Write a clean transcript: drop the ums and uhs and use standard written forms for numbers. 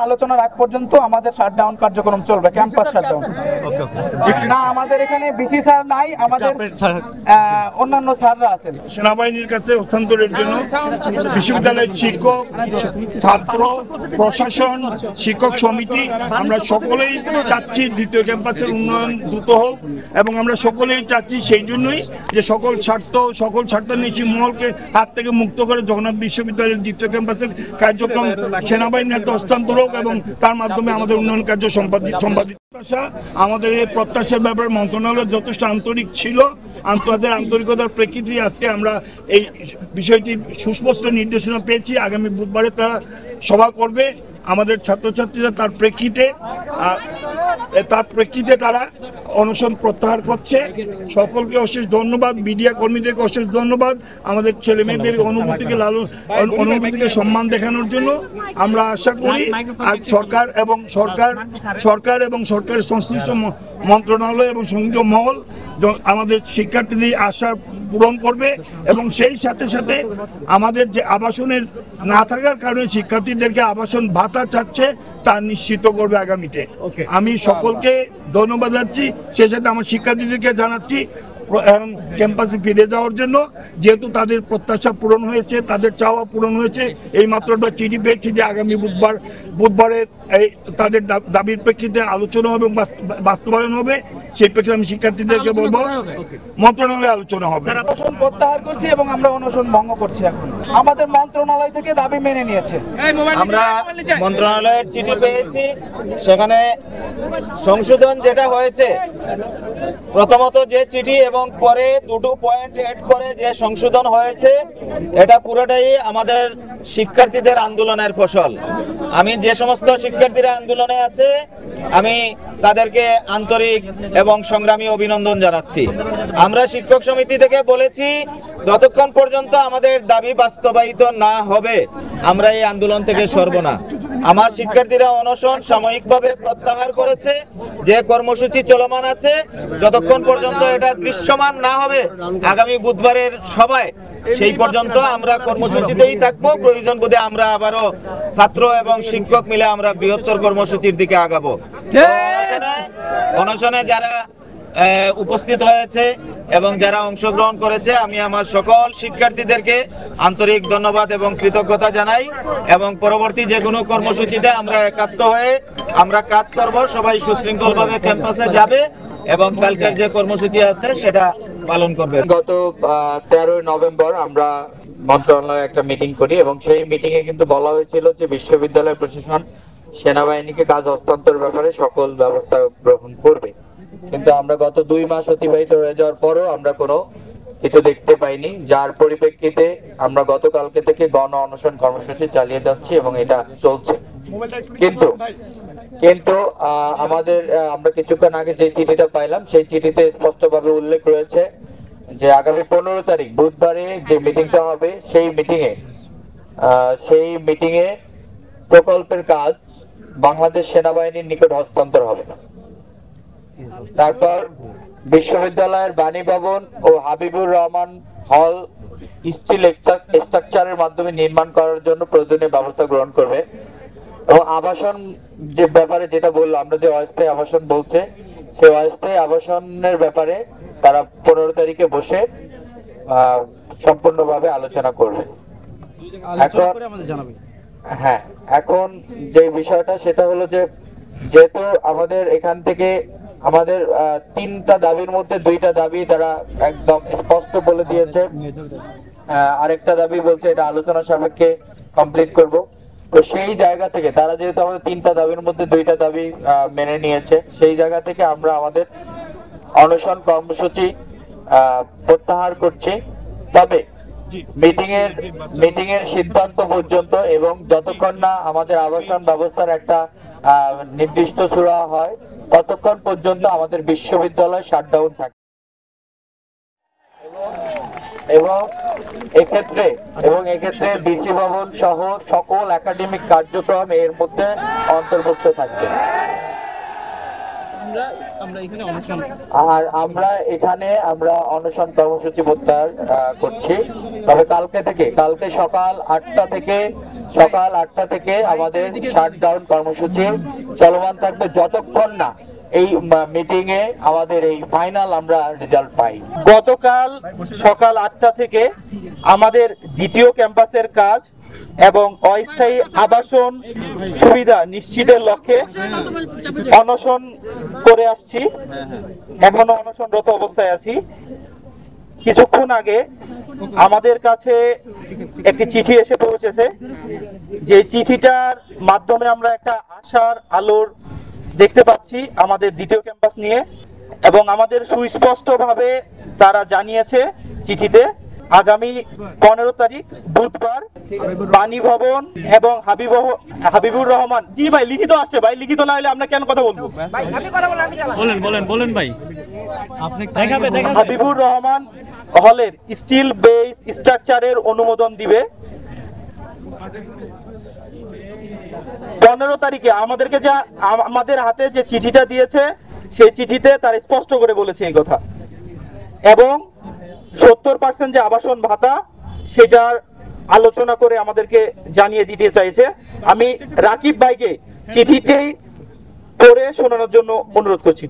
আলোচনার আগ পর্যন্ত আমাদের শাটডাউন কার্যক্রম চলবে, ক্যাম্পাস শাটডাউন। না, আমাদের এখানে বিসি স্যার নাই, আমাদের অন্যান্য স্যাররা আছেন। সেনাবাহিনীর কাছে হস্তান্তরের জন্য বিশ্ববিদ্যালয়ের শিক্ষক, ছাত্র, প্রশাসন, শিক্ষক সমিতি আমরা সকলেই চাচ্ছি দ্বিতীয় ক্যাম্পাসের উন্নয়ন দ্রুত হোক, এবং আমরা সকলেই চাচ্ছি সেই জন্যই যে সকল স্বার্থান্বেষী মহলকে হাত থেকে মুক্ত করে জগন্নাথ বিশ্ববিদ্যালয়ের দ্বিতীয় ক্যাম্পাসের কার্যক্রম সেনাবাহিনীর হাতে হস্তান্তর হোক এবং তার মাধ্যমে আমাদের উন্নয়ন কার্য সম্পাদিত। আমাদের এই প্রত্যাশার ব্যাপারে মন্ত্রণালয় যথেষ্ট আন্তরিক ছিল, আন্তরিকতার প্রেক্ষিতে আজকে আমরা এই বিষয়টি সুস্পষ্ট নির্দেশনা পেয়েছি। আগামী বুধবারে তারা সভা করবে, আমাদের ছাত্রছাত্রীরা তার প্রেক্ষিতে তারা অনশন প্রত্যাহার করছে। সকলকে অশেষ ধন্যবাদ, মিডিয়া কর্মীদেরকে অশেষ ধন্যবাদ আমাদের ছেলে মেয়েদের অনুভূতিকে সম্মান দেখানোর জন্য। আমরা আশা করি আজ সরকার এবং সরকারের সংশ্লিষ্ট মন্ত্রণালয় এবং সংশ্লিষ্ট মহল আমাদের শিক্ষার্থীদের আশা পূরণ করবে, এবং সেই সাথে সাথে আমাদের যে আবাসনের না থাকার কারণে শিক্ষার্থীদেরকে আবাসন ভাতা চাচ্ছে তা নিশ্চিত করবে আগামীতে। আমি সকলকে ধন্যবাদ জানাচ্ছি, সেই সাথে আমার শিক্ষার্থীদেরকে জানাচ্ছি ক্যাম্পাসে ফিরে যাওয়ার জন্য, যেহেতু তাদের প্রত্যাশা পূরণ হয়েছে, তাদের চাওয়া পূরণ হয়েছে। এই মাত্র আমরা চিঠি পেয়েছি যে আগামী বুধবারে তাদের দাবির প্রেক্ষিতে আলোচনা হবে, বাস্তবায়ন হবে। সেই প্রেক্ষিতে আমি শিক্ষার্থীদেরকে বলবো মন্ত্রণালয়ে আলোচনা হবে। অনশন প্রত্যাহার করছি এবং আমরা অনশন ভঙ্গ করছি। এখন আমাদের মন্ত্রণালয় থেকে দাবি মেনে নিয়েছে। আমরা মন্ত্রণালয়ের চিঠি পেয়েছি, সেখানে সংশোধন যেটা হয়েছে, প্রথমত যে চিঠি এবং পরে দুটো পয়েন্ট এড করে যে সংশোধন হয়েছে, এটা পুরোটাই আমাদের শিক্ষার্থীদের আন্দোলনের ফসল। আমি যে সমস্ত শিক্ষার্থীরা আন্দোলনে আছে আমি তাদেরকে আন্তরিক এবং সংগ্রামী অভিনন্দন জানাচ্ছি। আমরা শিক্ষক সমিতি থেকে বলেছি যতক্ষণ পর্যন্ত আমাদের দাবি বাস্তবায়িত না হবে আমরা এই আন্দোলন থেকে সরব না। আমার শিক্ষার্থীরা অনশন সাময়িকভাবে প্রত্যাহার করেছে, যে কর্মসূচি চলমান আছে যতক্ষণ পর্যন্ত এটা দৃশ্যমান না হবে আগামী বুধবারের সভায়, সেই পর্যন্ত আমরা কর্মসূচিতেই থাকবো। প্রয়োজন বোধে আমরা আবারও ছাত্র এবং শিক্ষক মিলে আমরা বৃহত্তর কর্মসূচির দিকে আগাবো। অনশনে যারা উপস্থিত হয়েছে এবং যারা অংশগ্রহণ করেছে আমি আমার সকল শিক্ষার্থীদেরকে আন্তরিক ধন্যবাদ এবং কৃতজ্ঞতা জানাই, এবং পরবর্তী যে কোনো কর্মসূচিতে আমরা একাত্ম হয়ে আমরা কাজ করব। সবাই সুশৃঙ্খলভাবে ক্যাম্পাসে যাবে এবং কালকের যে কর্মসূচি আছে সেটা পালন করবে। গত 13 নভেম্বর আমরা মন্ত্রণালয়ে একটা মিটিং করি এবং সেই মিটিং এ কিন্তু বলা হয়েছিল যে বিশ্ববিদ্যালয় প্রশাসন সেনাবাহিনীকে কাজ হস্তান্তরের ব্যাপারে সকল ব্যবস্থা গ্রহণ করবে, কিন্তু আমরা গত 2 মাস অতিবাহিত হয়ে যাওয়ার পরও আমরা কোনো কিছু দেখতে পাইনি, যার পরিপ্রেক্ষিতে আমরা গতকালকে থেকে গণ অনশন কর্মসূচি চালিয়ে যাচ্ছি এবং এটা চলছে। কিন্তু আমাদের আমরা কিছুক্ষণ আগে যে চিঠিটা পাইলাম সেই চিঠিতে স্পষ্টভাবে উল্লেখ রয়েছে যে আগামী 15 তারিখ বুধবারে যে মিটিংটা হবে সেই মিটিংয়ে প্রকল্পের কাজ বাংলাদেশ সেনাবাহিনীর নিকট হস্তান্তর হবে। তারপর বিশ্ববিদ্যালয়ের বাণী ভবন ও হাবিবুর রহমান হল স্টিল স্ট্রাকচারের মাধ্যমে নির্মাণ করার জন্য প্রয়োজনীয় ব্যবস্থা গ্রহণ করবে, এবং আবাসন যে ব্যাপারে যেটা বললো, আমরা যে অস্থায়ী আবাসন বলছে সেই অস্থায়ী আবাসনের ব্যাপারে তারা 15 তারিখে বসে সম্পূর্ণভাবে আলোচনা করবে। এখন যে বিষয়টা সেটা হলো যে যেহেতু আমাদের এখান থেকে আমাদের 3টা দাবির মধ্যে 2টা দাবি তারা একদম স্পষ্ট বলে দিয়েছে, আরেকটা দাবি বলছে এটা আলোচনা সাপেক্ষে কমপ্লিট করব। তো সেই জায়গা থেকে তারা যেহেতু আমাদের 3টা দাবির মধ্যে 2টা দাবি মেনে নিয়েছে, সেই জায়গা থেকে আমরা আমাদের অনশন কর্মসূচি প্রত্যাহার করছি। তবে মিটিং এর সিদ্ধান্ত পর্যন্ত এবং যতক্ষণ না আমাদের আবাসন ব্যবস্থার একটা নির্দিষ্ট চূড়া হয় ততক্ষণ পর্যন্ত আমাদের বিশ্ববিদ্যালয় শাটডাউন থাকে, এবং এক্ষেত্রে বিসি ভবন সহ সকল একাডেমিক কার্যক্রম এর মধ্যে অন্তর্ভুক্ত থাকবে। আর আমরা এখানে অনশন কর্মসূচি প্রত্যাহার করছি। তবে কালকে সকাল 8টা থেকে আমাদের শাটডাউন কর্মসূচি চলমান থাকবে যতক্ষণ না এই মিটিং এ আমাদের এই ফাইনাল আমরা রেজাল্ট পাই। গতকাল সকাল 8টা থেকে আমাদের দ্বিতীয় ক্যাম্পাসের কাজ এবং অস্থায়ী আবাসন সুবিধা নিশ্চিতের লক্ষ্যে অনশন করে আসছি, এখনো অনশনরত অবস্থায় আছি। কিছুক্ষণ আগে আমাদের কাছে একটি চিঠি এসে পৌঁছেছে, যে চিঠিটার মাধ্যমে আমরা একটা আশার আলোর দেখতে পাচ্ছি আমাদের দ্বিতীয় ক্যাম্পাস নিয়ে, এবং আমাদের সুস্পষ্টভাবে তারা জানিয়েছে চিঠিতে আগামী 15 তারিখ বুধবার পানি ভবন এবং হাবিবুর রহমান, জি ভাই লিখিত আসছে ভাই, লিখিত না হলে আমরা কেন কথা বলবো, বলেন ভাই। হাবিবুর রহমান হলের স্টিল বেস স্ট্রাকচারের অনুমোদন দিবে। 15 তারিখে আমাদেরকে আমাদের হাতে যে চিঠিটা দিয়েছে সেই চিঠিতে তারা স্পষ্ট করে বলেছে এই কথা, এবং 70% যে আবাসন ভাতা সেটার আলোচনা করে আমাদেরকে জানিয়ে দিতে চাইছে। আমি রাকিব ভাইকে চিঠিটি পড়ে শোনানোর জন্য অনুরোধ করছি।